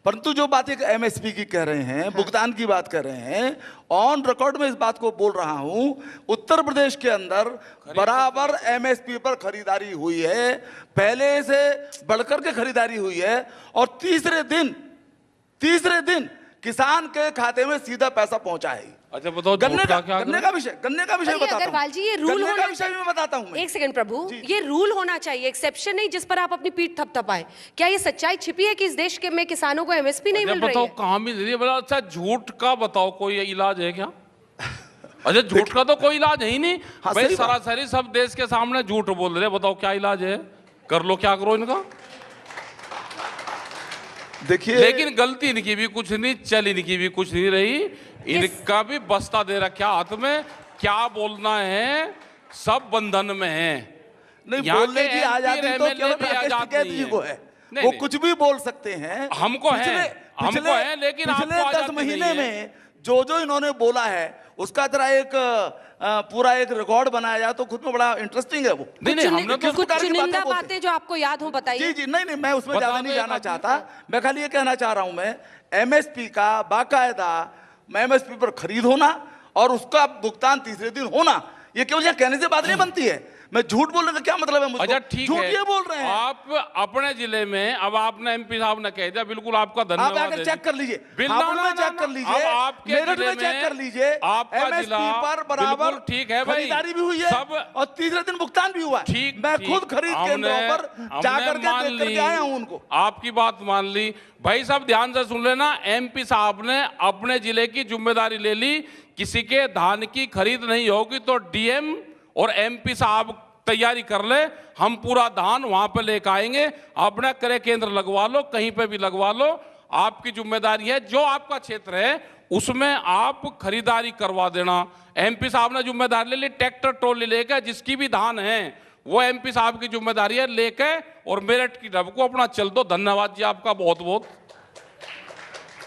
परंतु जो बात एक एमएसपी की कह रहे हैं, भुगतान की बात कर रहे हैं, ऑन रिकॉर्ड में इस बात को बोल रहा हूं, उत्तर प्रदेश के अंदर बराबर एमएसपी पर खरीदारी हुई है, पहले से बढ़कर के खरीदारी हुई है, और तीसरे दिन किसान के खाते में सीधा पैसा पहुंचा है। अच्छा बताओ, गन्ने का विषय बताता हूं। अग्रवाल जी, ये रूल होना विषय में बताता हूं मैं। एक सेकंड प्रभु, ये रूल होना चाहिए, एक्सेप्शन नहीं जिस पर आप अपनी पीठ थपथपाएं। क्या ये सच्चाई छिपी है कि इस देश के में किसानों को एमएसपी नहीं मिल रही बताओ है? कहाँ मिल रही है? बोला अच्छा झूठ का बताओ, कोई इलाज है क्या? अच्छा झूठ का तो कोई इलाज है ही नहीं। हाँ, भाई सरासरी सब देश के सामने झूठ बोल रहे, बताओ क्या इलाज है? कर लो क्या करो इनका। देखिए, लेकिन गलती इनकी भी कुछ नहीं, चल इनकी भी कुछ नहीं रही, इनका भी बस्ता दे रखा हाथ में, क्या बोलना है सब बंधन में है। नहीं बोलने की आजादी तो केवल राकेश टिकैत जी को है, वो कुछ भी बोल सकते हैं। हमको है लेकिन पिछले 10 महीने में जो इन्होंने बोला है उसका जरा एक पूरा एक रिकॉर्ड बनाया जाए तो खुद में बड़ा इंटरेस्टिंग है। वो नहीं हमने तो कुछ चुनिंदा बातें जो आपको याद हो बताइए। जी नहीं मैं उसमें ज्यादा नहीं जाना चाहता। मैं खाली ये कहना चाह रहा हूं, मैं एमएसपी का बाकायदा एमएसपी पर खरीद होना और उसका भुगतान तीसरे दिन होना, ये केवल यहाँ कहने से बात नहीं बनती है। मैं झूठ बोलने का क्या मतलब है मुझको? अच्छा ठीक है, झूठ ये बोल रहे हैं आप अपने जिले में। अब आपने एमपी साहब ने कह दिया, बिल्कुल आपका धन्यवाद। आप आकर चेक कर लीजिए, हापुड़ में चेक कर लीजिए, मेरठ में चेक कर लीजिए, एमएसपी पर बराबर ठीक है भाई, खरीदारी भी हुई है और तीसरे दिन भुगतान भी हुआ। ठीक, मैं खुद खरीद केंद्रों पर जाकर के देख करके आया हूं उनको। आपकी बात मान ली। भाई साहब ध्यान से सुन लेना, एमपी साहब ने अपने जिले की जिम्मेदारी ले ली, किसी के धान की खरीद नहीं होगी तो डीएम और एमपी साहब तैयारी कर ले, हम पूरा धान वहां पे लेकर आएंगे। अपना क्रय केंद्र लगवा लो, कहीं पे भी लगवा लो, आपकी जिम्मेदारी है। जो आपका क्षेत्र है उसमें आप खरीदारी करवा देना। एमपी साहब ने जिम्मेदारी ले ली, ट्रैक्टर ट्रॉली लेकर जिसकी भी धान है वो एमपी साहब की जिम्मेदारी है, लेके और मेरठ की ढब को अपना चल दो। धन्यवाद जी आपका बहुत बहुत।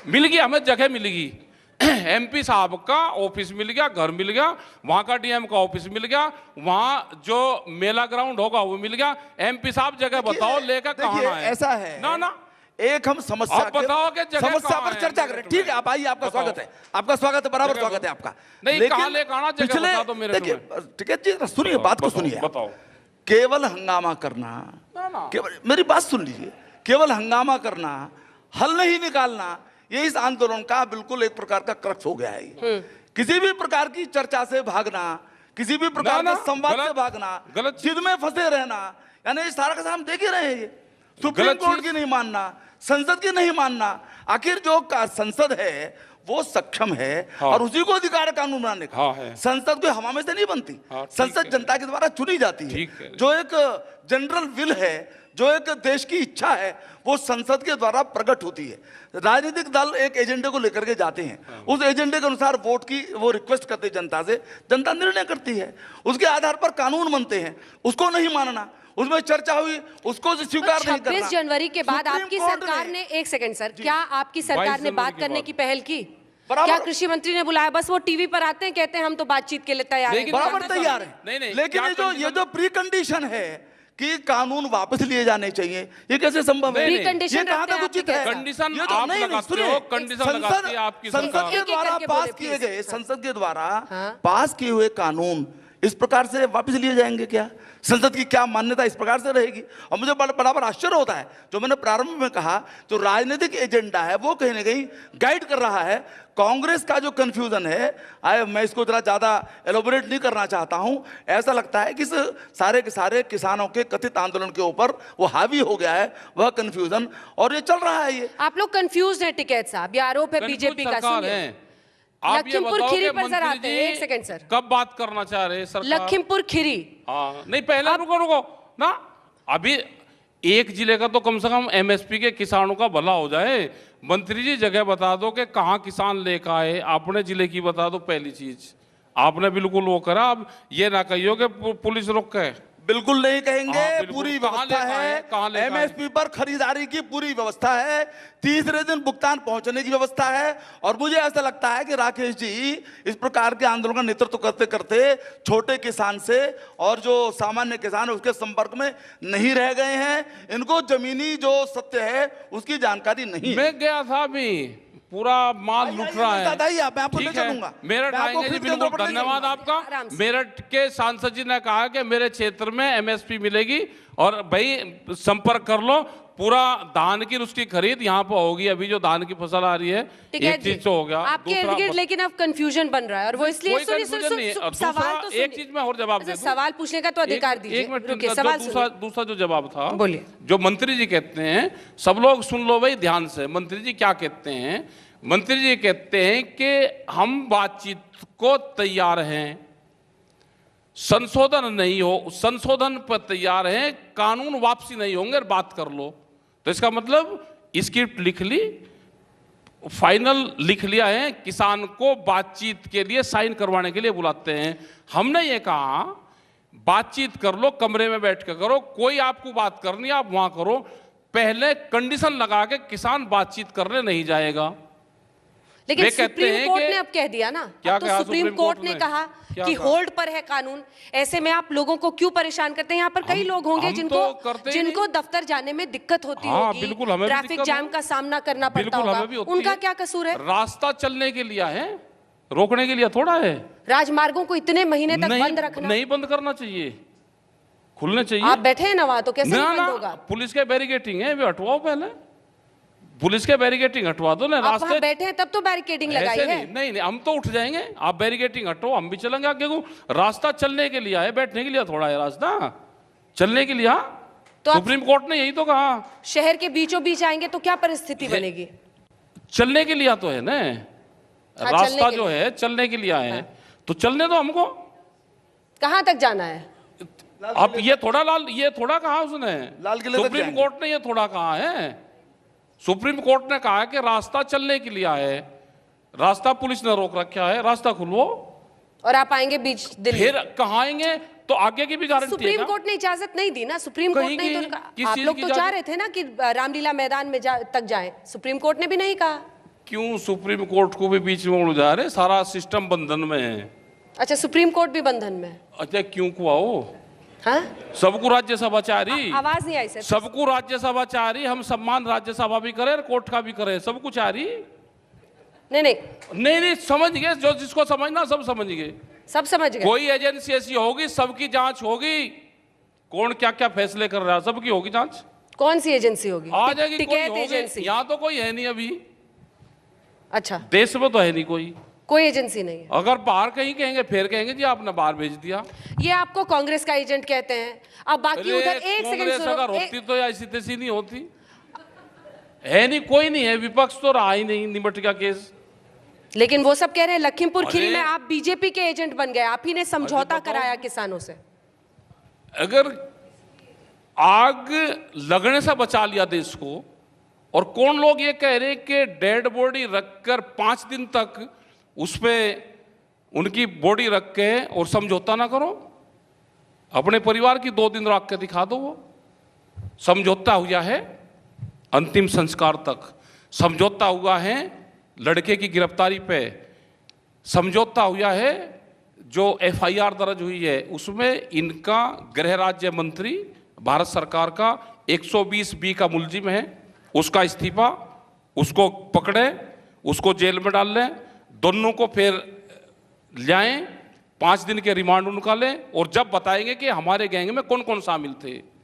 मिल गई हमें जगह, मिलेगी एमपी साहब का ऑफिस मिल गया, घर मिल गया, वहां का डीएम का ऑफिस मिल गया, वहां जो मेला ग्राउंड होगा वो मिल गया। एमपी साहब जगह बताओ लेकर कहां है? ऐसा है ना एक हम समस्या बताओ कि समस्या पर चर्चा करें। ठीक है, आप आइए, आपका स्वागत है, आपका स्वागत है, बराबर स्वागत है आपका। नहीं कहां लेकर आना जगह बता दो मेरे को। टिकैत जी सुनिए, बात को सुनिए। बताओ, केवल हंगामा करना, केवल मेरी बात सुन लीजिए, केवल हंगामा करना, हल नहीं निकालना, ये इस आंदोलन का बिल्कुल एक प्रकार का क्रक्स हो गया है। किसी भी प्रकार की चर्चा से भागना, किसी भी प्रकार के संवाद से भागना, जिद में फंसे रहना, यानी ये सारा का सारा हम देख ही रहे हैं। ये सुप्रीम कोर्ट की नहीं मानना, संसद की नहीं मानना। आखिर जो संसद है वो सक्षम है और उसी को अधिकार है कानून बनाने का। संसद कोई हवा में से नहीं बनती, संसद जनता के द्वारा चुनी जाती है। जो एक जनरल विल है, जो एक देश की इच्छा है, वो संसद के द्वारा प्रकट होती है। राजनीतिक दल एक एजेंडे को लेकर के जाते हैं, उस एजेंडे के अनुसार वोट की वो रिक्वेस्ट करते हैं जनता से, जनता निर्णय करती है, उसके आधार पर कानून बनते हैं। उसको नहीं मानना, उसमें चर्चा हुई, उसको स्वीकार नहीं करना। 26 जनवरी के बाद आपकी सरकार ने, एक सेकंड सर, क्या आपकी सरकार ने बात करने की पहल की? क्या कृषि मंत्री ने बुलाया? बस वो टीवी पर आते हैं, कहते हैं हम तो बातचीत के लिए तैयार हैं। बराबर तैयार है, लेकिन ये जो प्री कंडीशन है कि कानून वापस लिए जाने चाहिए, ये कैसे संभव है? ये कहां तक उचित है? कंडीशन आप लगाते हो, कंडीशन लगाती है आपकी सरकार। संसद के द्वारा पास किए गए, संसद के द्वारा पास किए हुए कानून इस प्रकार से वापस लिए जाएंगे क्या? संसद की क्या मान्यता इस प्रकार से रहेगी? और मुझे बराबर आश्चर्य होता है, जो मैंने प्रारंभ में कहा, जो राजनीतिक एजेंडा है वो कहीं ना कहीं गाइड कर रहा है। कांग्रेस का जो कंफ्यूजन है, मैं इसको जरा ज्यादा एलोबोरेट नहीं करना चाहता हूं। ऐसा लगता है कि सारे के सारे किसानों के कथित आंदोलन के ऊपर वो हावी हो गया है, वह कंफ्यूजन, और ये चल रहा है। ये आप लोग कंफ्यूज हैं टिकैत साहब, ये आरोप है बीजेपी का। सुनिए, लखीमपुर खीरी पर जरा आते हैं। एक सेकंड सर, कब बात करना चाह रहे हैं सरकार? लखीमपुर खीरी, नहीं पहले रुको ना, अभी एक जिले का तो कम से कम एमएसपी के किसानों का भला हो जाए। मंत्री जी जगह बता दो कि कहाँ किसान लेकर आए, अपने जिले की बता दो। पहली चीज आपने बिल्कुल वो करा, अब ये ना कहियो कि पुलिस रोक के। बिल्कुल नहीं कहेंगे। हाँ, बिल्कुल। पूरी कहाँ व्यवस्था लेकर आए? कहाँ है, लेकर आए? एमएसपी पर खरीदारी की पूरी व्यवस्था है, तीसरे दिन भुगतान पहुंचने की व्यवस्था है। और मुझे ऐसा लगता है कि राकेश जी इस प्रकार के आंदोलन का नेतृत्व करते करते छोटे किसान से और जो सामान्य किसान है उसके संपर्क में नहीं रह गए हैं। इनको जमीनी जो सत्य है उसकी जानकारी नहीं है। मैं गया था अभी, पूरा माल लुट रहा है। मैं आपको ले ठीक है, चलूंगा। मेरठ मैं आपको आएंगे जी, फिर केंद्र बिल्कुल पर ले धन्यवाद जाऊंगा। आपका। आराम से। मेरठ के सांसद जी ने कहा कि मेरे क्षेत्र में एमएसपी मिलेगी और भाई संपर्क कर लो, पूरा धान की उसकी खरीद यहाँ पर होगी। अभी जो धान की फसल आ रही है, ठीक है एक जी। चीज तो हो गया। आपके दूसरा इर्द गिर्द लेकिन अब कंफ्यूजन बन रहा है और वो इसलिए कोई confusion नहीं है। और दूसरा, सवाल तो एक चीज मैं और जवाब दे दूं। सवाल पूछने का तो अधिकार दीजिए। एक मिनट, रुकिए, जो सवाल दूसरा जो जवाब था, बोलिए। जो मंत्री जी कहते हैं, सब लोग सुन लो भाई ध्यान से। मंत्री जी क्या कहते हैं? मंत्री जी कहते हैं कि हम बातचीत को तैयार हैं, संशोधन नहीं हो, संशोधन पर तैयार हैं, कानून वापसी नहीं होंगे, बात कर लो। तो इसका मतलब स्क्रिप्ट लिख ली, फाइनल लिख लिया है, किसान को बातचीत के लिए साइन करवाने के लिए बुलाते हैं। हमने ये कहा बातचीत कर लो, कमरे में बैठ के करो, कोई आपको बात करनी आप वहां करो, पहले कंडीशन लगा के किसान बातचीत करने नहीं जाएगा। लेकिन वे कहते सुप्रीम हैं कोर्ट कि- ने अब कह दिया ना, क्या अब तो कहा सुप्रीम कोर्ट ने कहा क्या कि कहा? होल्ड पर है कानून। ऐसे में आप लोगों को क्यों परेशान करते हैं? यहाँ पर कई लोग होंगे हम तो जिनको करते ही जिनको दफ्तर जाने में दिक्कत होती हाँ, होगी, बिल्कुल, हमें भी ट्रैफिक दिक्कत जाम हो- का सामना करना पड़ता बिल्कुल, हमें भी होगा, होती उनका है। क्या कसूर है? रास्ता चलने के लिए है, रोकने के लिए थोड़ा है। राजमार्गों को इतने महीने तक बंद रखना, नहीं बंद करना चाहिए, खुलने चाहिए। आप बैठे हैं ना वहां, तो कैसे ना नहीं ना, बंद होगा? पुलिस के बैरिकेटिंग है, वे हटवाओ पहले, पुलिस के बैरिकेटिंग हटवा दो ना। आप रास्ते वहां बैठे हैं तब तो बैरिकेडिंग लगाई ऐसे है। नहीं, हम तो उठ जाएंगे, आप बैरिकेटिंग हटो, हम भी चलेंगे आगे को। रास्ता चलने के लिए है, बैठने के लिए थोड़ा है रास्ता, चलने के लिए। तो आप सुप्रीम कोर्ट ने यही तो कहा, शहर के बीचों बीच आएंगे तो क्या परिस्थिति बनेगी? चलने के लिए तो है ना, हाँ, रास्ता चलने के जो लिए। है चलने के लिए है, तो चलने दो हमको। कहाँ तक जाना है? अब ये थोड़ा कहा उसने, लाल किले तक सुप्रीम जाएंगे। कोर्ट ने ये थोड़ा कहा है। सुप्रीम कोर्ट ने कहा है कि रास्ता चलने के लिए है, रास्ता पुलिस ने रोक रखा है, रास्ता खुलवो। और आप आएंगे बीच दिल्ली? फिर कहाँ आएंगे? तो आगे की भी गारंटी है सुप्रीम क्या? कोर्ट ने इजाजत नहीं दी ना, सुप्रीम कोर्ट कहीं ने तो की- कहा- किस आप चीज लोग की तो जा इजाजत? रहे थे ना कि रामलीला मैदान में तक जाएं, सुप्रीम कोर्ट ने भी नहीं कहा। क्यों सुप्रीम कोर्ट को भी बीच में उलझा रहे? सारा सिस्टम बंधन में है। अच्छा, सुप्रीम कोर्ट भी बंधन में है? अच्छा, क्यों को आओ? हाँ? सबको राज्यसभा चाह रही, आवाज नहीं आई सर। सबको राज्यसभा चाह रही, हम सम्मान राज्यसभा भी करें और कोर्ट का भी करें, सब कुछ चाह रही। नहीं, समझ गए, जो जिसको समझना सब समझ गए। सब समझ गए। कोई एजेंसी ऐसी होगी, सबकी जांच होगी, कौन क्या क्या फैसले कर रहा है, सबकी होगी जांच। कौन सी एजेंसी होगी? आ जाएगी, कोई टिकैत होगी। एजेंसी? यहाँ तो कोई है नहीं अभी, अच्छा, देश में तो है नहीं कोई। कोई एजेंसी नहीं है। अगर बाहर कहीं कहेंगे, फिर कहेंगे जी आपने बाहर भेज दिया। ये आपको कांग्रेस का एजेंट कहते हैं। अब बाकी अरे, उधर एक सेकंड कांग्रेस सुनो, अगर होती तो ऐसी तैसी नहीं होती, है नहीं, कोई नहीं है, विपक्ष तो रहा ही नहीं, निमट का केस। लेकिन वो सब कह रहे हैं लखीमपुर खीरी अरे- में आप बीजेपी के एजेंट बन गए, आप ही ने समझौता बताओ। कराया किसानों से। अगर आग लगने से बचा लिया देश को, और कौन लोग ये कह रहे हैं कि डेड बॉडी रखकर 5 दिन तक उस पे उनकी बॉडी रख के और समझौता ना करो, अपने परिवार की 2 दिन रख के दिखा दो। वो समझौता हुआ है अंतिम संस्कार तक, समझौता हुआ है लड़के की गिरफ्तारी पे, समझौता हुआ है जो एफआईआर दर्ज हुई है उसमें इनका गृह राज्य मंत्री भारत सरकार का 120B का मुलजिम है, उसका इस्तीफा, उसको पकड़े, उसको जेल में डाल लें, दोनों को फिर लाएं, 5 दिन के रिमांड उनका लें, और जब बताएंगे कि हमारे गैंग में कौन कौन शामिल थे।